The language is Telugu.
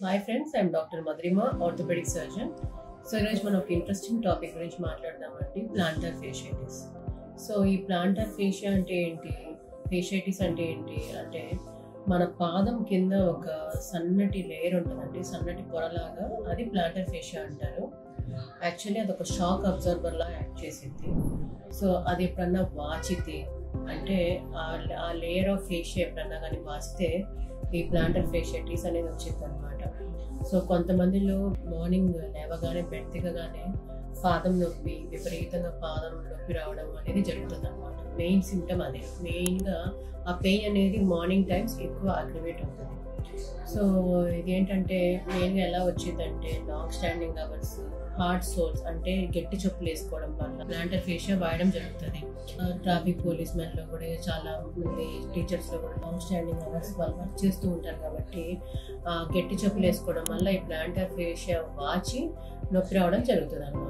Hi friends, I'm Dr. Madhurima, orthopedic surgeon. So ఈరోజు మనం ఒక ఇంట్రెస్టింగ్ టాపిక్ గురించి మాట్లాడదామండి, ప్లాంటర్ ఫేషియటిస్. సో ఈ ప్లాంటర్ ఫేషియా అంటే ఏంటి, ఫేషియటిస్ అంటే ఏంటి అంటే మన పాదం కింద ఒక సన్నటి లేయర్ ఉంటుందండి, సన్నటి పొరలాగా, అది ప్లాంటర్ ఫేషియా అంటారు. యాక్చువల్లీ అది ఒక షాక్ అబ్జర్వర్లా యాక్ట్ చేసింది. సో అది ఎప్పుడన్నా వాచితే అంటే ఆ లేయర్ ఆఫ్ ఫేషియా ఎప్పుడన్నా కానీ వాచితే ఈ ప్లాంటర్ ఫేషియటిస్ అనేది వచ్చింది అనమాట. సో కొంతమందిలో మార్నింగ్ లేవగానే బెడ్ దిగగానే పాదం నొప్పి, విపరీతంగా పాదం నొప్పి రావడం అనేది జరుగుతుంది అనమాట. మెయిన్ సిమ్టమ్ అదే. మెయిన్గా ఆ పెయిన్ అనేది మార్నింగ్ టైమ్స్ ఎక్కువ అగ్రివేట్ అవుతుంది. సో ఇదేంటంటే మెయిన్గా ఎలా వచ్చిందంటే long standing hours, hard souls అంటే గట్టి చెప్పులు వేసుకోవడం వల్ల ప్లాంటర్ ఫేషియా వాడడం జరుగుతుంది. ట్రాఫిక్ పోలీస్ మెన్లో కూడా చాలా మంది టీచర్స్లో కూడా లాంగ్ స్టాండింగ్ అవర్స్ వాళ్ళు వర్క్ చేస్తూ ఉంటారు కాబట్టి గట్టి చెప్పులు వేసుకోవడం వల్ల ఈ ప్లాంటర్ ఫేషియా వాచి నొప్పి రావడం జరుగుతుంది అనమాట.